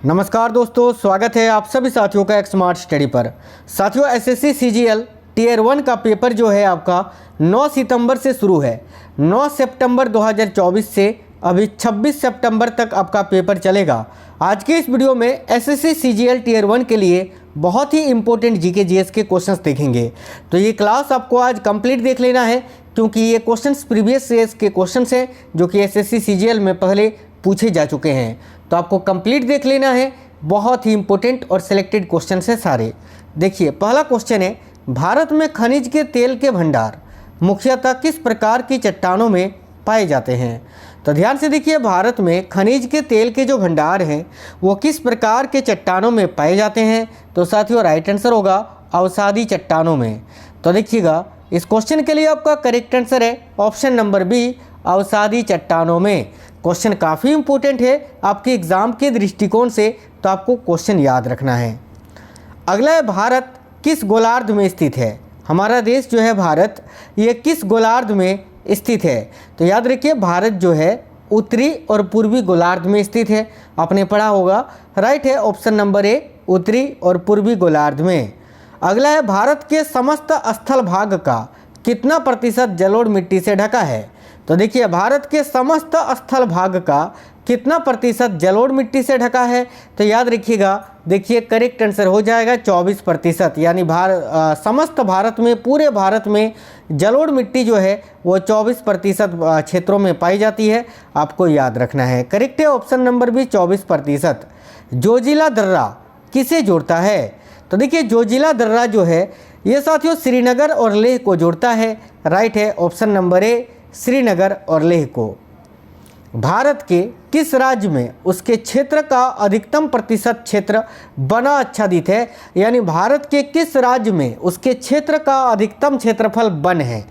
नमस्कार दोस्तों, स्वागत है आप सभी साथियों का एक स्मार्ट स्टडी पर। साथियों, एसएससी सीजीएल टीयर 1 का पेपर जो है आपका 9 सितंबर से शुरू है। 9 सितंबर 2024 से अभी 26 सितंबर तक आपका पेपर चलेगा। आज के इस वीडियो में एसएससी सीजीएल टीयर 1 के लिए बहुत ही इंपॉर्टेंट जीके जीएस के क्वेश्चंस देखेंगे। तो ये क्लास आपको आज कंप्लीट देख लेना है, क्योंकि ये क्वेश्चंस प्रीवियस ईयर्स के क्वेश्चंस हैं जो कि एसएससी सीजीएल में पहले पूछे जा चुके हैं। तो आपको कंप्लीट देख लेना है। बहुत ही इंपॉर्टेंट और सिलेक्टेड क्वेश्चन है सारे। देखिए, पहला क्वेश्चन है, भारत में खनिज के तेल के भंडार मुख्यतः किस प्रकार की चट्टानों में पाए जाते हैं? तो ध्यान से देखिए, भारत में खनिज के तेल के जो भंडार हैं वो किस प्रकार के चट्टानों में पाए जाते हैं? तो साथियों, राइट आंसर होगा अवसादी चट्टानों में। तो देखिएगा, इस क्वेश्चन के लिए आपका करेक्ट आंसर है ऑप्शन नंबर बी, अवसादी चट्टानों में। क्वेश्चन काफ़ी इंपॉर्टेंट है आपके एग्जाम के दृष्टिकोण से, तो आपको क्वेश्चन याद रखना है। अगला है, भारत किस गोलार्ध में स्थित है? हमारा देश जो है भारत, ये किस गोलार्ध में स्थित है? तो याद रखिए, भारत जो है उत्तरी और पूर्वी गोलार्ध में स्थित है। आपने पढ़ा होगा, राइट है ऑप्शन नंबर ए, उत्तरी और पूर्वी गोलार्ध में। अगला है, भारत के समस्त स्थल भाग का कितना प्रतिशत जलोढ़ मिट्टी से ढका है? तो देखिए, भारत के समस्त स्थल भाग का कितना प्रतिशत जलोढ़ मिट्टी से ढका है? तो याद रखिएगा, देखिए करेक्ट आंसर हो जाएगा 24%। यानी समस्त भारत में, पूरे भारत में जलोढ़ मिट्टी जो है वो 24% क्षेत्रों में पाई जाती है। आपको याद रखना है। करेक्ट है ऑप्शन नंबर बी, 24%। जोजिला दर्रा किसे जोड़ता है? तो देखिए, जोजिला दर्रा जो है ये साथियों श्रीनगर और लेह को जोड़ता है। राइट है ऑप्शन नंबर ए, श्रीनगर और लेह को। भारत के किस राज्य में उसके क्षेत्र का अधिकतम प्रतिशत क्षेत्र वन आच्छादित है? यानी भारत के किस राज्य में उसके क्षेत्र का अधिकतम क्षेत्रफल वन है?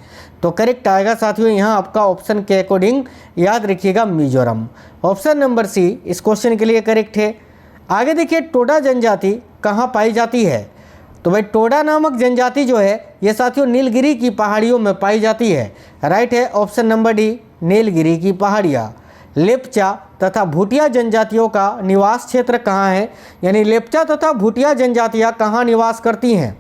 तो करेक्ट आएगा साथियों यहाँ आपका ऑप्शन के अकॉर्डिंग, याद रखिएगा मिजोरम। ऑप्शन नंबर सी इस क्वेश्चन के लिए करेक्ट है। आगे देखिए, टोडा जनजाति कहाँ पाई जाती है? तो भाई, टोडा नामक जनजाति जो है ये साथियों नीलगिरी की पहाड़ियों में पाई जाती है। राइट है ऑप्शन नंबर डी, नीलगिरी की पहाड़ियाँ। लेप्चा तथा भूटिया जनजातियों का निवास क्षेत्र कहाँ है? यानी लेप्चा तथा भूटिया जनजातियाँ कहाँ निवास करती हैं?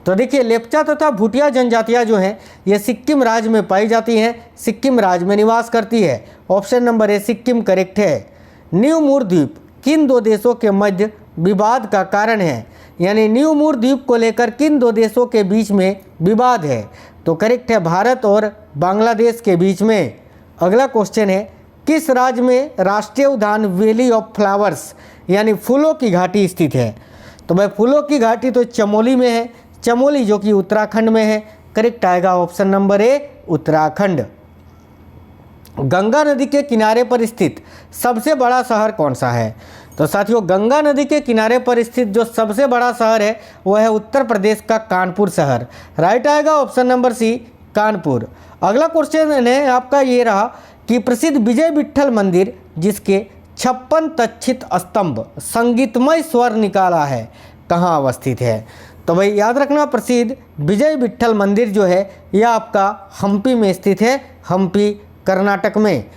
तो देखिए, लेप्चा तथा भूटिया जनजातियाँ जो हैं ये सिक्किम राज्य में पाई जाती हैं, सिक्किम राज्य में निवास करती है। ऑप्शन नंबर ए, सिक्किम करेक्ट है। न्यू मूर द्वीप किन दो देशों के मध्य विवाद का कारण है? यानी न्यू मूर द्वीप को लेकर किन दो देशों के बीच में विवाद है? तो करेक्ट है भारत और बांग्लादेश के बीच में। अगला क्वेश्चन है, किस राज्य में राष्ट्रीय उद्यान वैली ऑफ फ्लावर्स यानी फूलों की घाटी स्थित है? तो भाई, फूलों की घाटी तो चमोली में है, चमोली जो कि उत्तराखंड में है। करेक्ट आएगा ऑप्शन नंबर ए, उत्तराखंड। गंगा नदी के किनारे पर स्थित सबसे बड़ा शहर कौन सा है? तो साथियों, गंगा नदी के किनारे पर स्थित जो सबसे बड़ा शहर है वो है उत्तर प्रदेश का कानपुर शहर। राइट आएगा ऑप्शन नंबर सी, कानपुर। अगला क्वेश्चन है आपका ये रहा कि प्रसिद्ध विजय विट्ठल मंदिर जिसके 56 तक्षित स्तंभ संगीतमय स्वर निकाला है कहाँ अवस्थित है? तो भाई याद रखना, प्रसिद्ध विजय विट्ठल मंदिर जो है यह आपका हम्पी में स्थित है, हम्पी कर्नाटक में।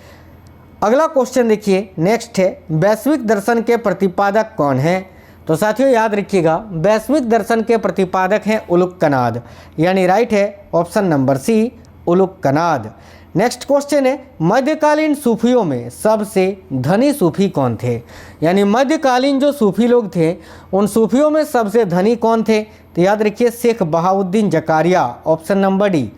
अगला क्वेश्चन देखिए, नेक्स्ट है, वैश्विक दर्शन के प्रतिपादक कौन हैं? तो साथियों याद रखिएगा, वैश्विक दर्शन के प्रतिपादक हैं उलुक्कनाद। यानी राइट है ऑप्शन नंबर सी, उलुक्कनाद। नेक्स्ट क्वेश्चन है, मध्यकालीन सूफियों में सबसे धनी सूफी कौन थे? यानी मध्यकालीन जो सूफी लोग थे उन सूफियों में सबसे धनी कौन थे? तो याद रखिए, Sheikh Bahauddin Zakariya. Option number D.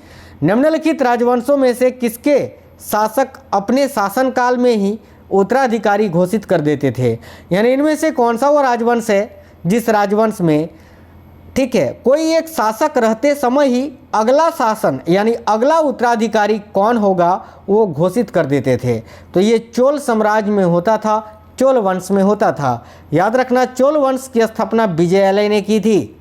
निम्नलिखित राजवंशों में से किसके शासक अपने शासनकाल में ही उत्तराधिकारी घोषित कर देते थे? यानी इनमें से कौन सा वो राजवंश है जिस राजवंश में, ठीक है, कोई एक शासक रहते समय ही अगला शासन यानी अगला उत्तराधिकारी कौन होगा वो घोषित कर देते थे? तो ये चोल साम्राज्य में होता था, चोल वंश में होता था। याद रखना, चोल वंश की स्थापना विजयालय ने की थी।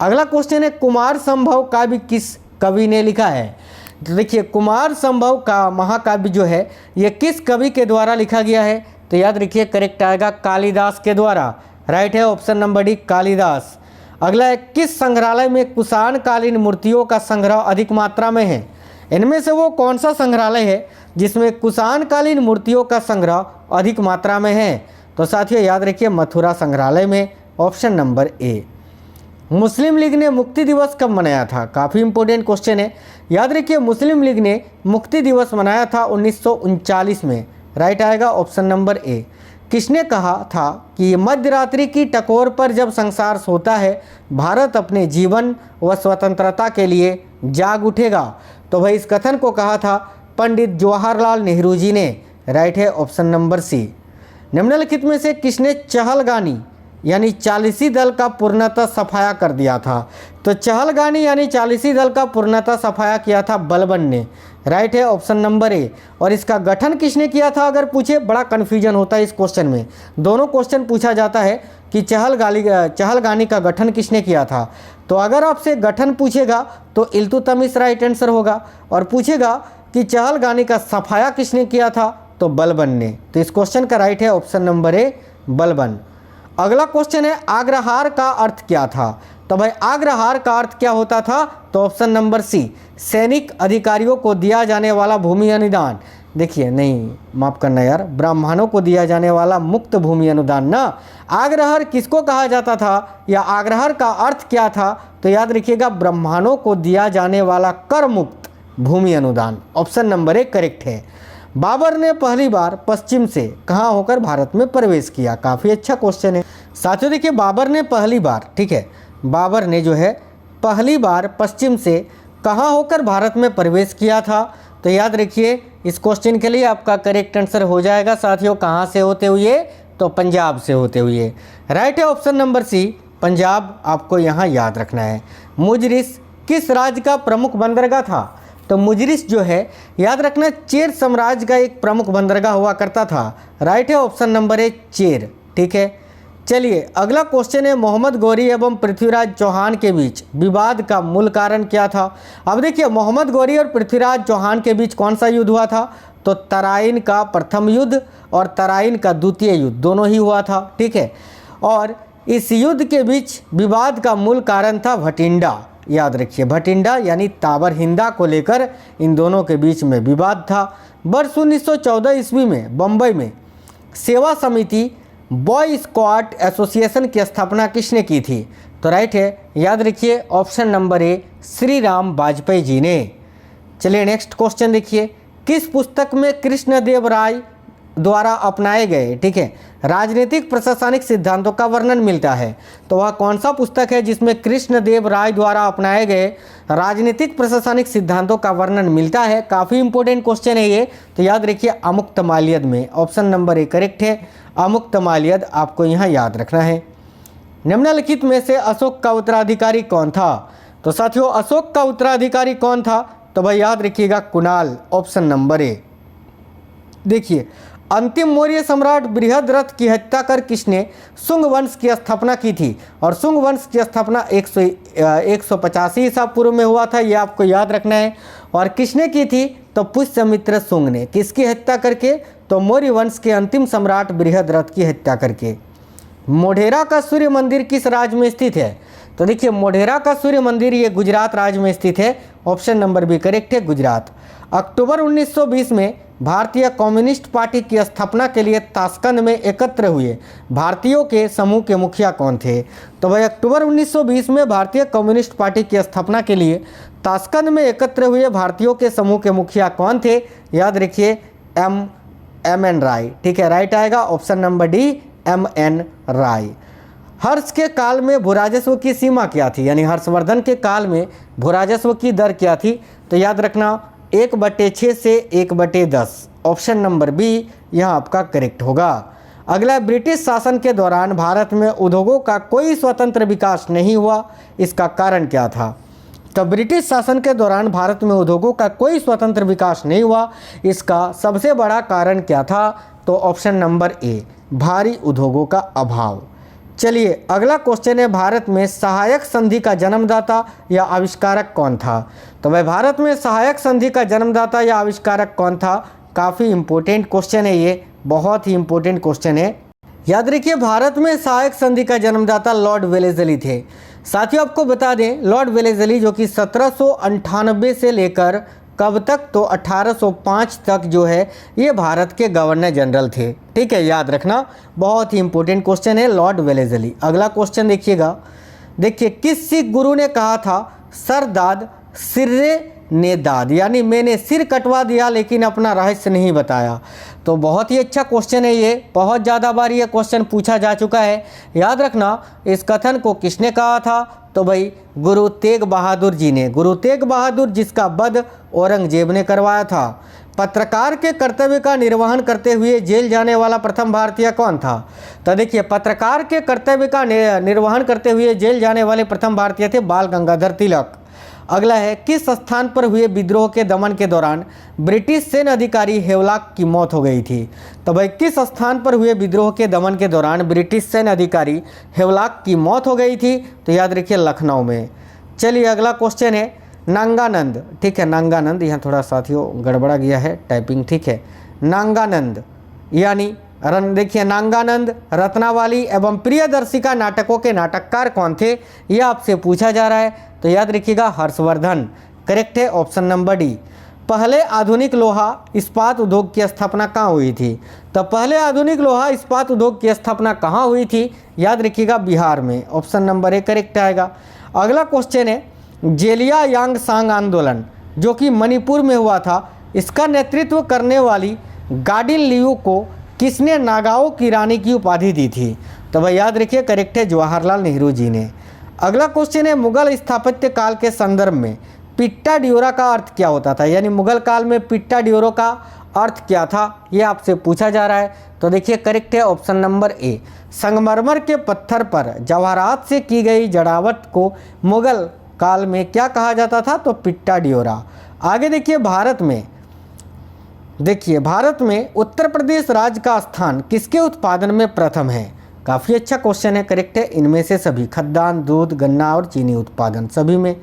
अगला क्वेश्चन है, कुमार संभव काव्य किस कवि ने लिखा है? तो देखिए, कुमार संभव का महाकाव्य जो है ये किस कवि के द्वारा लिखा गया है? तो याद रखिए, करेक्ट आएगा कालिदास के द्वारा। राइट है ऑप्शन नंबर डी, कालिदास। अगला है, किस संग्रहालय में कुषाण कालीन मूर्तियों का संग्रह अधिक मात्रा में है? इनमें से वो कौन सा संग्रहालय है जिसमें कुषाण कालीन मूर्तियों का संग्रह अधिक मात्रा में है? तो साथियों याद रखिए मथुरा संग्रहालय में, ऑप्शन नंबर ए। मुस्लिम लीग ने मुक्ति दिवस कब मनाया था? काफ़ी इंपॉर्टेंट क्वेश्चन है। याद रखिए मुस्लिम लीग ने मुक्ति दिवस मनाया था 1939 में। राइट आएगा ऑप्शन नंबर ए। किसने कहा था कि मध्य रात्रि की टकोर पर जब संसार सोता है, भारत अपने जीवन व स्वतंत्रता के लिए जाग उठेगा? तो भाई इस कथन को कहा था पंडित जवाहरलाल नेहरू जी ने। राइट है ऑप्शन नंबर सी। निम्नलिखित में से किसने चहलगानी यानी चालीसी दल का पूर्णतः सफाया कर दिया था? तो चहलगानी यानी चालीसी दल का पूर्णतः सफाया किया था बलबन ने। राइट है ऑप्शन नंबर ए। और इसका गठन किसने किया था अगर पूछे, बड़ा कन्फ्यूजन होता है इस क्वेश्चन में। दोनों क्वेश्चन पूछा जाता है कि चहलगानी का गठन किसने किया था। तो अगर आपसे गठन पूछेगा तो इल्तुतमिश राइट आंसर होगा, और पूछेगा कि चहलगानी का सफाया किसने किया था तो बलबन ने। तो इस क्वेश्चन का राइट है ऑप्शन नंबर ए बलबन। अगला क्वेश्चन है अग्रहार का अर्थ क्या था? तो भाई अग्रहार का अर्थ क्या होता था? तो ऑप्शन नंबर सी, सैनिक अधिकारियों को दिया जाने वाला भूमि अनुदान। देखिए नहीं, माफ करना यार, ब्राह्मणों को दिया जाने वाला मुक्त भूमि अनुदान ना। अग्रहार किसको कहा जाता था या अग्रहार का अर्थ क्या था? तो याद रखिएगा ब्राह्मणों को दिया जाने वाला कर मुक्त भूमि अनुदान। ऑप्शन नंबर ए करेक्ट है। बाबर ने पहली बार पश्चिम से कहाँ होकर भारत में प्रवेश किया? काफ़ी अच्छा क्वेश्चन है साथियों। देखिए बाबर ने पहली बार, ठीक है, बाबर ने जो है पहली बार पश्चिम से कहाँ होकर भारत में प्रवेश किया था? तो याद रखिए इस क्वेश्चन के लिए आपका करेक्ट आंसर हो जाएगा साथियों, कहाँ से होते हुए? तो पंजाब से होते हुए। राइट है ऑप्शन नंबर सी, पंजाब आपको यहाँ याद रखना है। मुजरिस किस राज्य का प्रमुख बंदरगाह था? तो मुजरिस जो है याद रखना चेर साम्राज्य का एक प्रमुख बंदरगाह हुआ करता था। राइट है ऑप्शन नंबर ए चेर। ठीक है, चलिए अगला क्वेश्चन है मोहम्मद गौरी एवं पृथ्वीराज चौहान के बीच विवाद का मूल कारण क्या था? अब देखिए मोहम्मद गौरी और पृथ्वीराज चौहान के बीच कौन सा युद्ध हुआ था? तो तराइन का प्रथम युद्ध और तराइन का द्वितीय युद्ध दोनों ही हुआ था। ठीक है, और इस युद्ध के बीच विवाद का मूल कारण था भटिंडा। याद रखिए भटिंडा यानी ताबर हिंदा को लेकर इन दोनों के बीच में विवाद था। वर्ष 1914 ईस्वी में बम्बई में सेवा समिति बॉय स्क्वाड एसोसिएशन की स्थापना किसने की थी? तो राइट है, याद रखिए option number A Shri Ram Vajpeyi ji ने। चलिए नेक्स्ट क्वेश्चन देखिए, किस पुस्तक में कृष्णदेव राय द्वारा अपनाए गए, ठीक है, राजनीतिक प्रशासनिक सिद्धांतों का वर्णन मिलता है? तो वह कौन सा पुस्तक है जिसमें कृष्णदेव राय द्वारा अपनाए गए राजनीतिक प्रशासनिक सिद्धांतों का वर्णन मिलता है? काफ़ी इंपॉर्टेंट क्वेश्चन है ये, तो याद रखिए अमुक्तमाल्यद में। ऑप्शन नंबर ए करेक्ट है, अमुक्तमाल्यद आपको यहाँ याद रखना है। निम्नलिखित में से अशोक का उत्तराधिकारी कौन था? तो साथियों अशोक का उत्तराधिकारी कौन था? तो भाई याद रखिएगा कुणाल। ऑप्शन नंबर ए। देखिए अंतिम मौर्य सम्राट बृहद्रथ की हत्या कर किसने शुंग वंश की स्थापना की थी? और शुंग वंश की स्थापना 185 ईसा पूर्व में हुआ था, ये आपको याद रखना है। और किसने की थी? तो पुष्यमित्र शुंग ने। किसकी हत्या करके? तो मौर्य वंश के अंतिम सम्राट बृहद्रथ की हत्या करके। मोढेरा का सूर्य मंदिर किस राज्य में स्थित है? तो देखिए मोढेरा का सूर्य मंदिर ये गुजरात राज्य में स्थित है। ऑप्शन नंबर बी करेक्ट है, गुजरात। अक्टूबर 1920 में भारतीय कम्युनिस्ट पार्टी की स्थापना के लिए ताशकंद में एकत्र हुए भारतीयों के समूह के मुखिया कौन थे? तो भाई अक्टूबर 1920 में भारतीय कम्युनिस्ट पार्टी की स्थापना के लिए ताशकंद में एकत्र हुए भारतीयों के समूह के मुखिया कौन थे? याद रखिए एम एन राय। ठीक है, राइट आएगा option number D M N Rai. Harsh के काल में भूराजस्व की सीमा क्या थी? यानी हर्षवर्धन के काल में भूराजस्व की दर क्या थी? तो याद रखना 1/6 से 1/10। ऑप्शन नंबर बी यहाँ आपका करेक्ट होगा। अगला ब्रिटिश शासन के दौरान भारत में उद्योगों का कोई स्वतंत्र विकास नहीं हुआ, इसका कारण क्या था? तो ब्रिटिश शासन के दौरान भारत में उद्योगों का कोई स्वतंत्र विकास नहीं हुआ, इसका सबसे बड़ा कारण क्या था? तो ऑप्शन नंबर ए भारी उद्योगों का अभाव। चलिए अगला क्वेश्चन है भारत में सहायक संधि का जन्मदाता या आविष्कारक कौन था? तो भाई भारत में सहायक संधि का जन्मदाता या आविष्कारक कौन था? काफ़ी इंपॉर्टेंट क्वेश्चन है ये, बहुत ही इंपॉर्टेंट क्वेश्चन है। याद रखिए भारत में सहायक संधि का जन्मदाता लॉर्ड वेलेस्ली थे। साथियों आपको बता दें लॉर्ड वेलेस्ली जो कि 1798 से लेकर कब तक, तो 1805 तक जो है ये भारत के गवर्नर जनरल थे। ठीक है, याद रखना, बहुत ही इंपॉर्टेंट क्वेश्चन है, लॉर्ड वेलेस्ली। अगला क्वेश्चन देखिएगा, देखिए किस सिख गुरु ने कहा था सर दाद सिर्रे ने दाद, यानी मैंने सिर कटवा दिया लेकिन अपना रहस्य नहीं बताया। तो बहुत ही अच्छा क्वेश्चन है ये, बहुत ज़्यादा बार ये क्वेश्चन पूछा जा चुका है। याद रखना, इस कथन को किसने कहा था, तो भाई गुरु तेग बहादुर जी ने। गुरु तेग बहादुर जिसका वध औरंगजेब ने करवाया था। पत्रकार के कर्तव्य का निर्वहन करते हुए जेल जाने वाला प्रथम भारतीय कौन था, तो देखिए पत्रकार के कर्तव्य का निर्वहन करते हुए जेल जाने वाले प्रथम भारतीय थे बाल गंगाधर तिलक। अगला है, किस स्थान पर हुए विद्रोह के दमन के दौरान ब्रिटिश सैन्य अधिकारी हेवलॉक की मौत हो गई थी, तो भाई किस स्थान पर हुए विद्रोह के दमन के दौरान ब्रिटिश सैन्य अधिकारी हेवलॉक की मौत हो गई थी, तो याद रखिए लखनऊ में। चलिए अगला क्वेश्चन है नांगानंद। ठीक है, नांगानंद, यहाँ थोड़ा साथियों गड़बड़ा गया है टाइपिंग। ठीक है, नांगानंद यानी देखिए नांगानंद रत्नावली एवं प्रियदर्शिका नाटकों के नाटककार कौन थे, यह आपसे पूछा जा रहा है। तो याद रखिएगा हर्षवर्धन। करेक्ट है ऑप्शन नंबर डी। पहले आधुनिक लोहा इस्पात उद्योग की स्थापना कहाँ हुई थी, तो पहले आधुनिक लोहा इस्पात उद्योग की स्थापना कहाँ हुई थी, याद रखिएगा बिहार में। ऑप्शन नंबर ए करेक्ट आएगा। अगला क्वेश्चन है, जेलिया यांगसांग आंदोलन जो कि मणिपुर में हुआ था, इसका नेतृत्व करने वाली गाडिन लियू को किसने नागाओं की रानी की उपाधि दी थी, तो भाई याद रखिए करेक्ट है जवाहरलाल नेहरू जी ने। अगला क्वेश्चन है, मुगल स्थापत्य काल के संदर्भ में पिट्टा ड्योरा का अर्थ क्या होता था, यानी मुगल काल में पिट्टा ड्योरा का अर्थ क्या था, ये आपसे पूछा जा रहा है। तो देखिए करेक्ट है ऑप्शन नंबर ए। संगमरमर के पत्थर पर जवाहरात से की गई जड़ावट को मुगल काल में क्या कहा जाता था, तो पिट्टा ड्योरा। आगे देखिए भारत में उत्तर प्रदेश राज्य का स्थान किसके उत्पादन में प्रथम है, काफ़ी अच्छा क्वेश्चन है। करेक्ट है इनमें से सभी, खाद्यान्न, दूध, गन्ना और चीनी उत्पादन सभी में।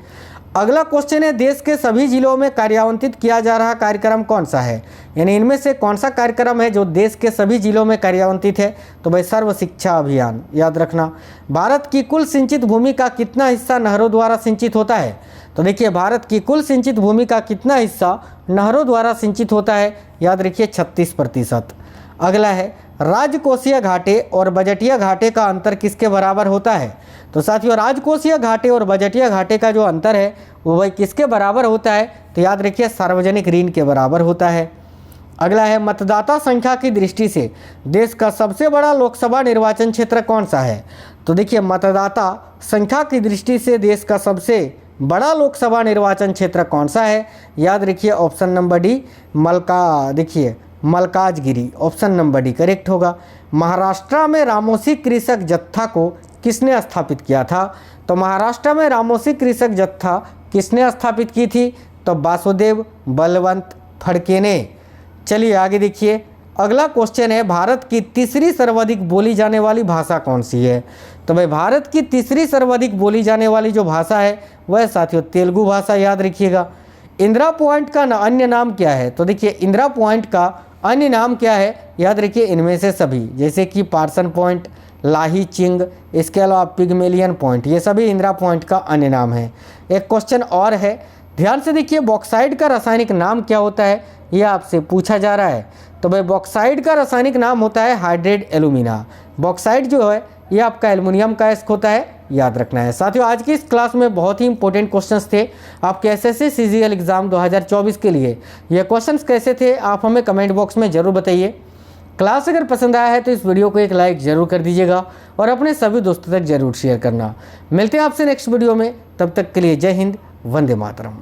अगला क्वेश्चन है, देश के सभी जिलों में कार्यान्वित किया जा रहा कार्यक्रम कौन सा है, यानी इनमें से कौन सा कार्यक्रम है जो देश के सभी जिलों में कार्यान्वित है, तो भाई सर्व शिक्षा अभियान। याद रखना, भारत की कुल सिंचित भूमि का कितना हिस्सा नहरों द्वारा सिंचित होता है, तो देखिए भारत की कुल सिंचित भूमि का कितना हिस्सा नहरों द्वारा सिंचित होता है, याद रखिए 36%। अगला है, राजकोषीय घाटे और बजटीय घाटे का अंतर किसके बराबर होता है, तो साथियों राजकोषीय घाटे और बजटीय घाटे का जो अंतर है वो भाई किसके बराबर होता है, तो याद रखिए सार्वजनिक ऋण के बराबर होता है। अगला है, मतदाता संख्या की दृष्टि से देश का सबसे बड़ा लोकसभा निर्वाचन क्षेत्र कौन सा है, तो देखिए मतदाता संख्या की दृष्टि से देश का सबसे बड़ा लोकसभा निर्वाचन क्षेत्र कौन सा है, याद रखिए option number D Malkajgiri. Option number D correct होगा। महाराष्ट्र में रामोसी कृषक जत्था को किसने स्थापित किया था, तो महाराष्ट्र में रामोसी कृषक जत्था किसने स्थापित की थी, तो वासुदेव बलवंत फड़के ने। चलिए आगे देखिए, अगला क्वेश्चन है, भारत की तीसरी सर्वाधिक बोली जाने वाली भाषा कौन सी है, तो भाई भारत की तीसरी सर्वाधिक बोली जाने वाली जो भाषा है वह साथियों तेलुगु भाषा। याद रखिएगा। इंदिरा पॉइंट का अन्य नाम क्या है, तो देखिए इंदिरा पॉइंट का अन्य नाम क्या है, याद रखिए इनमें से सभी, जैसे कि पार्सन पॉइंट, लाही चिंग, इसके अलावा पिगमेलियन पॉइंट, ये सभी इंदिरा पॉइंट का अन्य नाम है। एक क्वेश्चन और है, ध्यान से देखिए, बॉक्साइट का रासायनिक नाम क्या होता है, ये आपसे पूछा जा रहा है। तो भाई बॉक्साइट का रासायनिक नाम होता है हाइड्रेट एल्यूमिना। बॉक्साइट जो है ये आपका एल्युमिनियम का अयस्क होता है, याद रखना है। साथियों आज की इस क्लास में बहुत ही इंपॉर्टेंट क्वेश्चंस थे आपके एसएससी सीजीएल एग्जाम 2024 के लिए। ये क्वेश्चंस कैसे थे आप हमें कमेंट बॉक्स में ज़रूर बताइए। क्लास अगर पसंद आया है तो इस वीडियो को एक लाइक ज़रूर कर दीजिएगा और अपने सभी दोस्तों तक ज़रूर शेयर करना। मिलते हैं आपसे नेक्स्ट वीडियो में, तब तक के लिए जय हिंद, वंदे मातरम।